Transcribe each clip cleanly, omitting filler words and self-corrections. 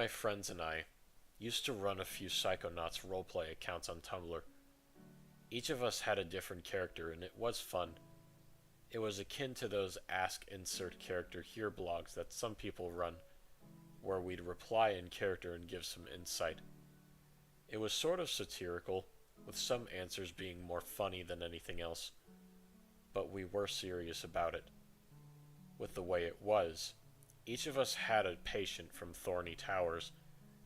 friends and I used to run a few Psychonauts roleplay accounts on Tumblr. Each of us had a different character, and it was fun. It was akin to those Ask Insert Character Here blogs that some people run, where we'd reply in character and give some insight. It was sort of satirical, with some answers being more funny than anything else, but we were serious about it. With the way it was, each of us had a patient from Thorny Towers,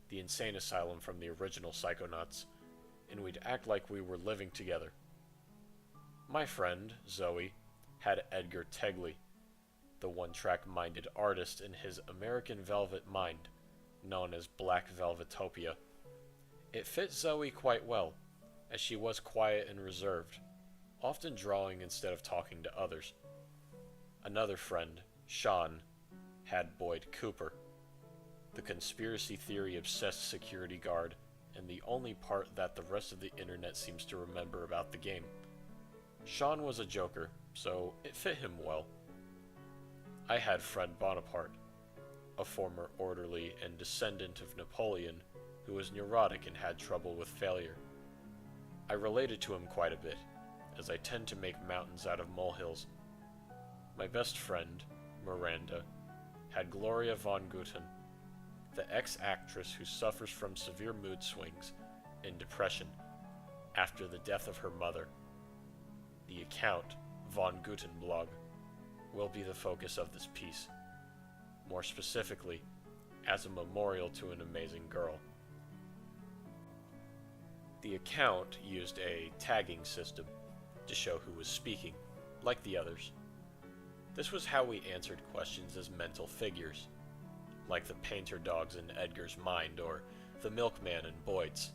the insane asylum from the original Psychonauts, and we'd act like we were living together. My friend, Zoe, had Edgar Tegley, the one-track-minded artist in his American Velvet mind, known as Black Velvetopia. It fit Zoe quite well, as she was quiet and reserved, often drawing instead of talking to others. Another friend, Sean, had Boyd Cooper, the conspiracy theory-obsessed security guard, and the only part that the rest of the internet seems to remember about the game. Sean was a joker, so it fit him well. I had Fred Bonaparte, a former orderly and descendant of Napoleon who was neurotic and had trouble with failure. I related to him quite a bit, as I tend to make mountains out of molehills. My best friend, Miranda, had Gloria VonGouton, the ex-actress who suffers from severe mood swings and depression after the death of her mother. The account, VonGoutonBlog, will be the focus of this piece, more specifically, as a memorial to an amazing girl. The account used a tagging system to show who was speaking, like the others. This was how we answered questions as mental figures, like the painter dogs in Edgar's mind or the milkman in Boyd's.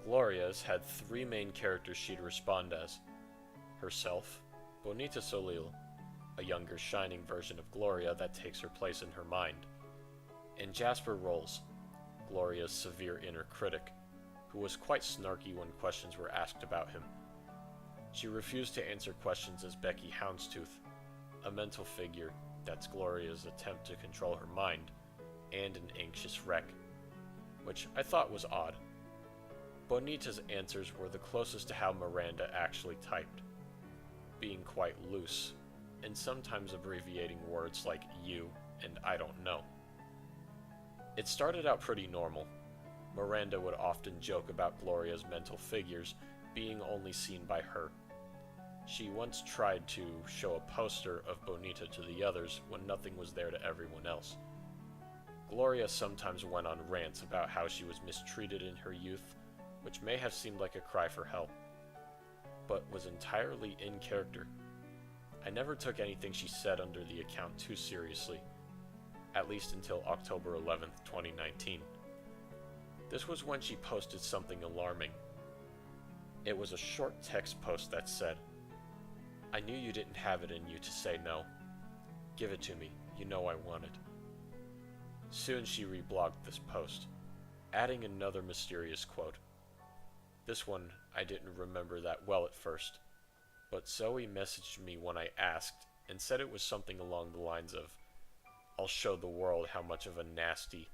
Gloria's had three main characters she'd respond as: herself, Bonita Solil, a younger shining version of Gloria that takes her place in her mind, and Jasper Rolls, Gloria's severe inner critic, who was quite snarky when questions were asked about him. She refused to answer questions as Becky Houndstooth, a mental figure that's Gloria's attempt to control her mind, and an anxious wreck, which I thought was odd. Bonita's answers were the closest to how Miranda actually typed, being quite loose, and sometimes abbreviating words like you and I don't know. It started out pretty normal. Miranda would often joke about Gloria's mental figures being only seen by her. She once tried to show a poster of Bonita to the others when nothing was there to everyone else. Gloria sometimes went on rants about how she was mistreated in her youth, which may have seemed like a cry for help, but was entirely in character. I never took anything she said under the account too seriously, at least until October 11th, 2019. This was when she posted something alarming. It was a short text post that said, "I knew you didn't have it in you to say no. Give it to me, you know I want it." Soon she reblogged this post, adding another mysterious quote. This one I didn't remember that well at first, but Zoe messaged me when I asked and said it was something along the lines of, "I'll show the world how much of a nasty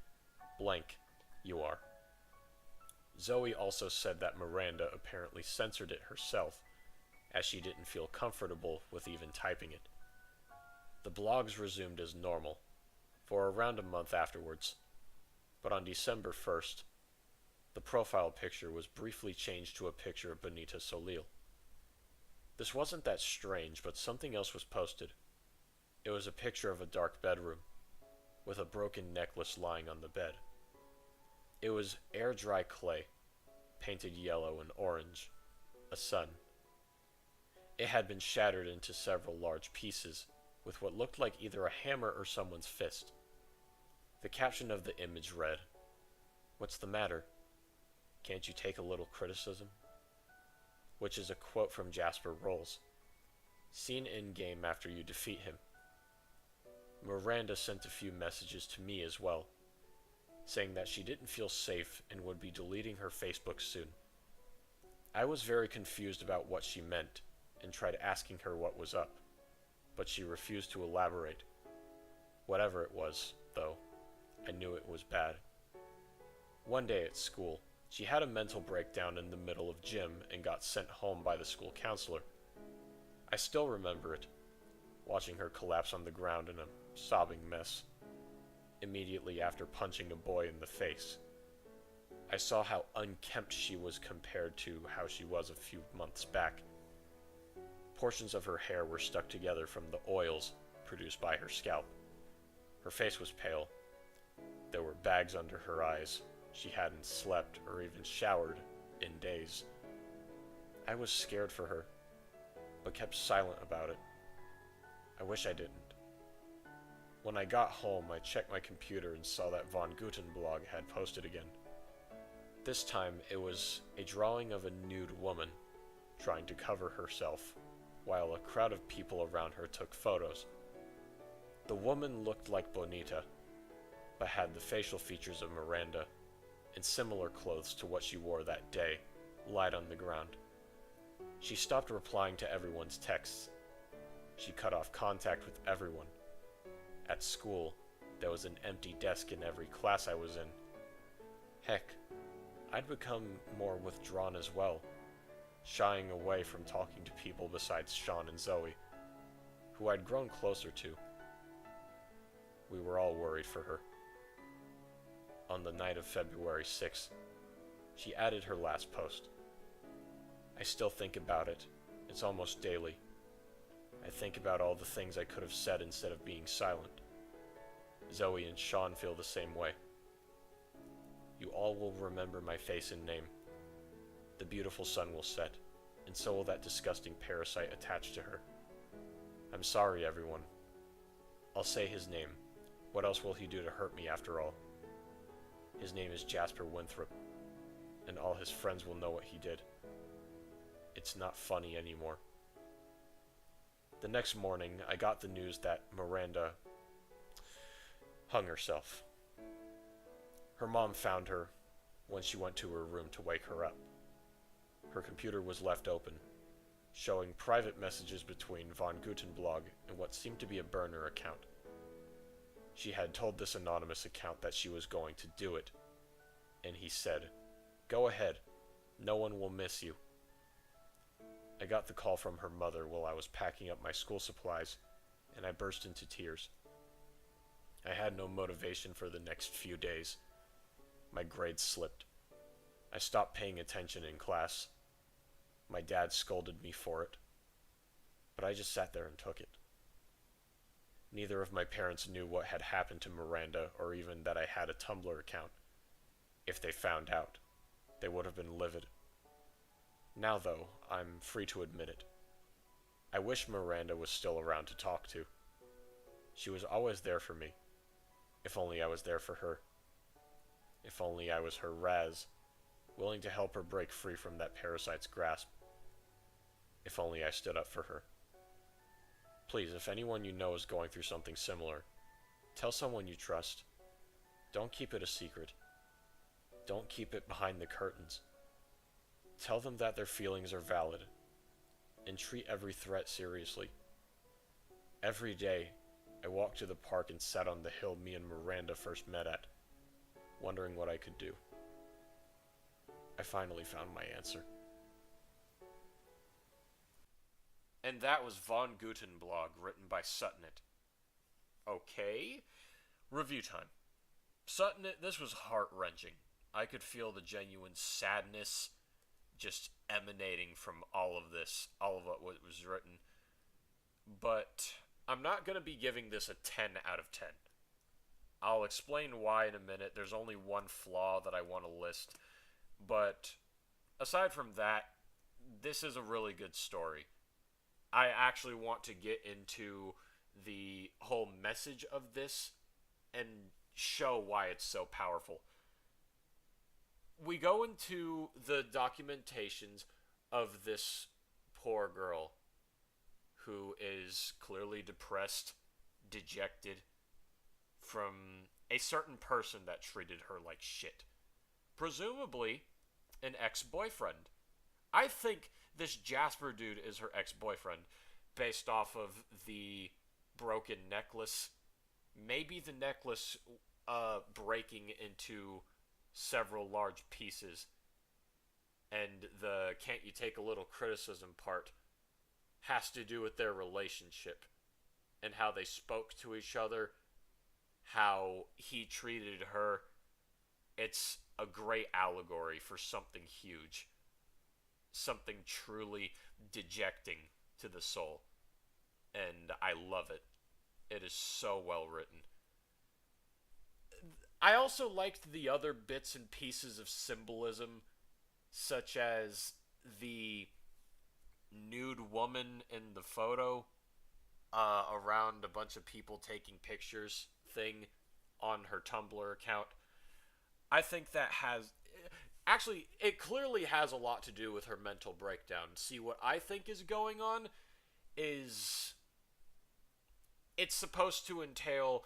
blank you are." Zoe also said that Miranda apparently censored it herself, as she didn't feel comfortable with even typing it. The blogs resumed as normal, for around a month afterwards, but on December 1st, the profile picture was briefly changed to a picture of Bonita Solil. This wasn't that strange, but something else was posted. It was a picture of a dark bedroom, with a broken necklace lying on the bed. It was air-dry clay, painted yellow and orange, a sun. It had been shattered into several large pieces, with what looked like either a hammer or someone's fist. The caption of the image read, "What's the matter? Can't you take a little criticism?" Which is a quote from Jasper Rolls, seen in-game after you defeat him. Miranda sent a few messages to me as well, saying that she didn't feel safe and would be deleting her Facebook soon. I was very confused about what she meant, and tried asking her what was up, but she refused to elaborate. Whatever it was, though, I knew it was bad. One day at school, she had a mental breakdown in the middle of gym and got sent home by the school counselor. I still remember it, watching her collapse on the ground in a sobbing mess, immediately after punching a boy in the face. I saw how unkempt she was compared to how she was a few months back. Portions of her hair were stuck together from the oils produced by her scalp. Her face was pale. There were bags under her eyes. She hadn't slept or even showered in days. I was scared for her, but kept silent about it. I wish I didn't. When I got home, I checked my computer and saw that VonGoutonBlog had posted again. This time, it was a drawing of a nude woman trying to cover herself, while a crowd of people around her took photos. The woman looked like Bonita, but had the facial features of Miranda, and similar clothes to what she wore that day, lied on the ground. She stopped replying to everyone's texts. She cut off contact with everyone. At school, there was an empty desk in every class I was in. Heck, I'd become more withdrawn as well, shying away from talking to people besides Sean and Zoe, who I'd grown closer to. We were all worried for her. On the night of February 6th, she added her last post. I still think about it. It's almost daily. I think about all the things I could have said instead of being silent. Zoe and Sean feel the same way. You all will remember my face and name. The beautiful sun will set, and so will that disgusting parasite attached to her. I'm sorry, everyone. I'll say his name. What else will he do to hurt me after all? His name is Jasper Winthrop, and all his friends will know what he did. It's not funny anymore. The next morning, I got the news that Miranda hung herself. Her mom found her when she went to her room to wake her up. Her computer was left open, showing private messages between VonGoutonBlog and what seemed to be a burner account. She had told this anonymous account that she was going to do it, and he said, "Go ahead, no one will miss you." I got the call from her mother while I was packing up my school supplies, and I burst into tears. I had no motivation for the next few days. My grades slipped. I stopped paying attention in class. My dad scolded me for it, but I just sat there and took it. Neither of my parents knew what had happened to Miranda or even that I had a Tumblr account. If they found out, they would have been livid. Now, though, I'm free to admit it. I wish Miranda was still around to talk to. She was always there for me. If only I was there for her. If only I was her Raz, willing to help her break free from that parasite's grasp. If only I stood up for her. Please, if anyone you know is going through something similar, tell someone you trust. Don't keep it a secret. Don't keep it behind the curtains. Tell them that their feelings are valid, and treat every threat seriously. Every day, I walked to the park and sat on the hill me and Miranda first met at, wondering what I could do. I finally found my answer. And that was VonGoutonBlog, written by Sutinnit. Okay, review time. Sutinnit, this was heart-wrenching. I could feel the genuine sadness just emanating from all of this, all of what was written. But I'm not going to be giving this a 10 out of 10. I'll explain why in a minute. There's only one flaw that I want to list. But aside from that, this is a really good story. I actually want to get into the whole message of this and show why it's so powerful. We go into the documentations of this poor girl who is clearly depressed, dejected from a certain person that treated her like shit. Presumably an ex-boyfriend. I think this Jasper dude is her ex-boyfriend based off of the broken necklace. Maybe the necklace breaking into several large pieces, and the "can't you take a little criticism" part has to do with their relationship and how they spoke to each other, how he treated her. It's a great allegory for something huge, something truly dejecting to the soul, and I love it. It is so well written. I also liked the other bits and pieces of symbolism, such as the nude woman in the photo around a bunch of people taking pictures thing on her Tumblr account. I think that has. Actually, it clearly has a lot to do with her mental breakdown. See, what I think is going on is it's supposed to entail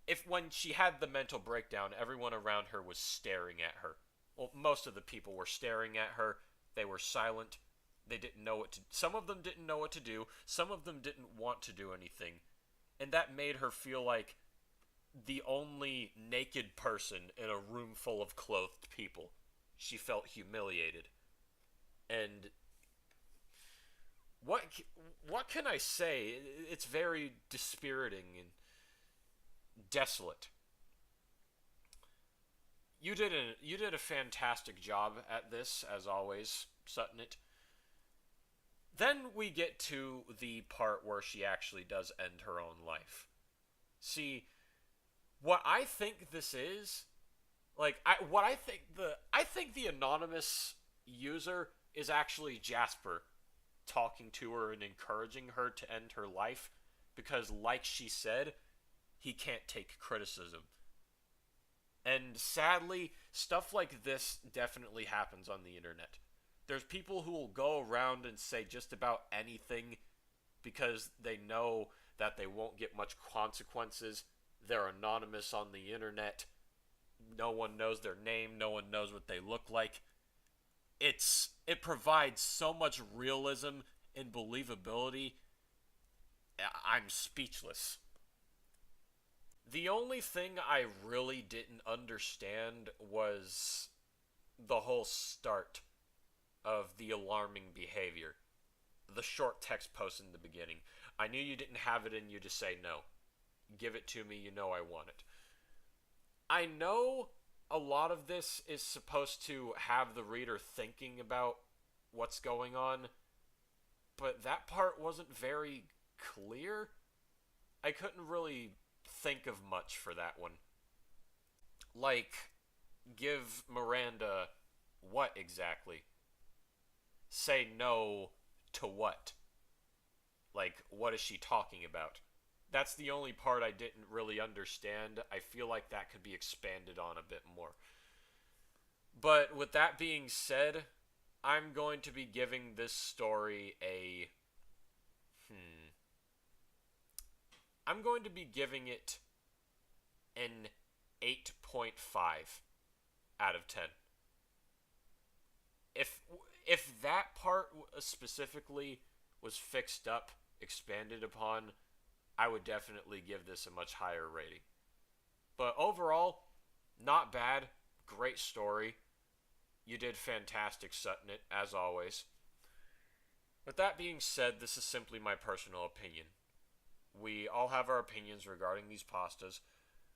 if when she had the mental breakdown, everyone around her was staring at her. Well, most of the people were staring at her. They were silent. They didn't know what to. Some of them didn't know what to do. Some of them didn't want to do anything, and that made her feel like the only naked person in a room full of clothed people. She felt humiliated, and what what can I say? It's very dispiriting and desolate. You did a fantastic job at this, as always, Sutinnit. Then we get to the part where she actually does end her own life. See, what I think this is, like, I think the anonymous user is actually Jasper talking to her and encouraging her to end her life because, like she said, he can't take criticism. And sadly, stuff like this definitely happens on the internet. There's people who will go around and say just about anything because they know that they won't get much consequences. They're anonymous on the internet. No one knows their name. No one knows what they look like. It provides so much realism and believability. I'm speechless. The only thing I really didn't understand was the whole start of the alarming behavior. The short text post in the beginning. I knew you didn't have it in you to say no. Give it to me, you know I want it. I know a lot of this is supposed to have the reader thinking about what's going on, but that part wasn't very clear. I couldn't really think of much for that one. Like, give Miranda what exactly? Say no to what? Like, what is she talking about? That's the only part I didn't really understand. I feel like that could be expanded on a bit more. But with that being said, I'm going to be giving this story a... I'm going to be giving it an 8.5 out of 10. If that part specifically was fixed up, expanded upon, I would definitely give this a much higher rating. But overall, not bad. Great story. You did fantastic, Sutinnit, as always. With that being said, this is simply my personal opinion. We all have our opinions regarding these pastas.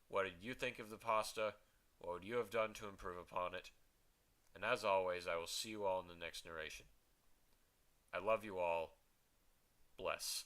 What did you think of the pasta? What would you have done to improve upon it? And as always, I will see you all in the next narration. I love you all. Bless.